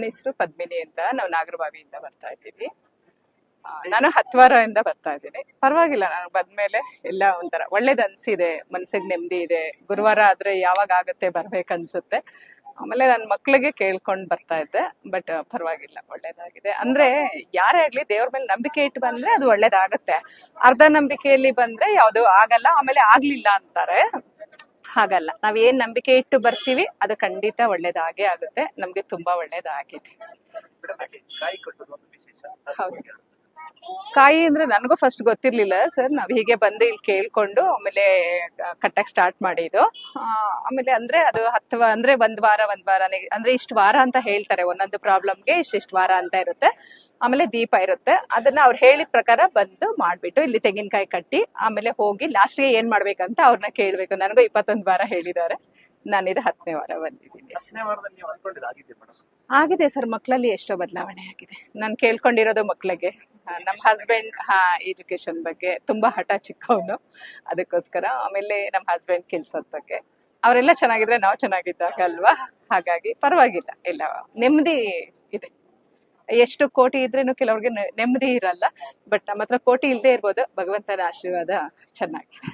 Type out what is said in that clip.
ನನ್ನ ಹೆಸರು ಪದ್ಮಿನಿ ಅಂತ. ನಾವು ನಾಗರಬಾವಿಯಿಂದ ಬರ್ತಾ ಇದ್ದೀವಿ. ನಾನು ಹತ್ವಾರದಿಂದ ಬರ್ತಾ ಇದ್ದೀನಿ. ಪರವಾಗಿಲ್ಲ, ನಾನು ಬಂದ್ಮೇಲೆ ಎಲ್ಲ ಒಂಥರ ಒಳ್ಳೇದ್ ಅನ್ಸಿದೆ, ಮನ್ಸಿಗೆ ನೆಮ್ಮದಿ ಇದೆ. ಗುರುವಾರ ಆದ್ರೆ ಯಾವಾಗ ಆಗತ್ತೆ ಬರ್ಬೇಕನ್ಸುತ್ತೆ. ಆಮೇಲೆ ನನ್ನ ಮಕ್ಳಿಗೆ ಕೇಳ್ಕೊಂಡ್ ಬರ್ತಾ ಇದ್ದೆ, ಬಟ್ ಪರವಾಗಿಲ್ಲ, ಒಳ್ಳೇದಾಗಿದೆ. ಅಂದ್ರೆ ಯಾರೇ ಆಗ್ಲಿ ದೇವ್ರ ಮೇಲೆ ನಂಬಿಕೆ ಇಟ್ಟು ಬಂದ್ರೆ ಅದು ಒಳ್ಳೇದಾಗತ್ತೆ. ಅರ್ಧ ನಂಬಿಕೆಯಲ್ಲಿ ಬಂದ್ರೆ ಯಾವ್ದು ಆಗಲ್ಲ, ಆಮೇಲೆ ಆಗ್ಲಿಲ್ಲ ಅಂತಾರೆ. ಹಾಗಲ್ಲ, ನಾವ್ ಏನ್ ನಂಬಿಕೆ ಇಟ್ಟು ಬರ್ತೀವಿ ಅದು ಖಂಡಿತ ಒಳ್ಳೇದಾಗೇ ಆಗುತ್ತೆ. ನಮ್ಗೆ ತುಂಬಾ ಒಳ್ಳೇದಾಗಿದೆ. ಕಾಯಿ ಕಟ್ಟೋದು ಒಂದು ವಿಶೇಷ. ಹೌದು. ಕಾಯಿ ಅಂದ್ರೆ ನನಗೂ ಫಸ್ಟ್ ಗೊತ್ತಿರ್ಲಿಲ್ಲ ಸರ್. ನಾವ್ ಹೀಗೆ ಬಂದು ಇಲ್ಲಿ ಕೇಳ್ಕೊಂಡು ಆಮೇಲೆ ಕಟ್ಟಕ್ ಸ್ಟಾರ್ಟ್ ಮಾಡಿದ್ದು. ಆಮೇಲೆ ಅಂದ್ರೆ ಅದು ಅಂದ್ರೆ ಒಂದ್ ವಾರನೇ ಅಂದ್ರೆ ಇಷ್ಟು ವಾರ ಅಂತ ಹೇಳ್ತಾರೆ. ಒಂದೊಂದು ಪ್ರಾಬ್ಲಮ್ಗೆ ಇಷ್ಟಿಷ್ಟು ವಾರ ಅಂತ ಇರುತ್ತೆ. ಆಮೇಲೆ ದೀಪ ಇರುತ್ತೆ. ಅದನ್ನ ಅವ್ರು ಹೇಳಿದ ಪ್ರಕಾರ ಬಂದು ಮಾಡ್ಬಿಟ್ಟು ಇಲ್ಲಿ ತೆಂಗಿನಕಾಯಿ ಕಟ್ಟಿ ಆಮೇಲೆ ಹೋಗಿ ಲಾಸ್ಟ್ಗೆ ಏನ್ ಮಾಡ್ಬೇಕಂತ ಅವ್ರನ್ನ ಕೇಳ್ಬೇಕು. ನನಗೂ 21 ವಾರ ಹೇಳಿದ್ದಾರೆ. ನಾನಿದು 10ನೇ ವಾರ ಬಂದಿದ್ದೀನಿ. 10ನೇ ವಾರದಲ್ಲಿ ನೀವು ಅನ್ಕೊಂಡಿದ್ದು ಆಗಿದೆ ಮೇಡಮ್? ಆಗಿದೆ ಸರ್. ಮಕ್ಕಳಲ್ಲಿ ಎಷ್ಟೋ ಬದಲಾವಣೆ ಆಗಿದೆ. ನಾನು ಕೇಳ್ಕೊಂಡಿರೋದು ಮಕ್ಕಳಿಗೆ. ನಮ್ಮ ಹಸ್ಬೆಂಡ್ ಎಜುಕೇಶನ್ ಬಗ್ಗೆ ತುಂಬಾ ಹಠ ಚಿಕ್ಕವನು, ಅದಕ್ಕೋಸ್ಕರ. ಆಮೇಲೆ ನಮ್ಮ ಹಸ್ಬೆಂಡ್ ಕೆಲ್ಸದ ಬಗ್ಗೆ. ಅವರೆಲ್ಲ ಚೆನ್ನಾಗಿದ್ರೆ ನಾವು ಚೆನ್ನಾಗಿದ್ದಾಗ ಅಲ್ವಾ. ಹಾಗಾಗಿ ಪರವಾಗಿಲ್ಲ, ಎಲ್ಲ ನೆಮ್ಮದಿ ಇದೆ. ಎಷ್ಟು ಕೋಟಿ ಇದ್ರೇನು ಕೆಲವ್ರಿಗೆ ನೆಮ್ಮದಿ ಇರಲ್ಲ. ಬಟ್ ನಮ್ಮ ಹತ್ರ ಕೋಟಿ ಇಲ್ಲದೆ ಇರ್ಬೋದು, ಭಗವಂತನ ಆಶೀರ್ವಾದ ಚೆನ್ನಾಗಿದೆ.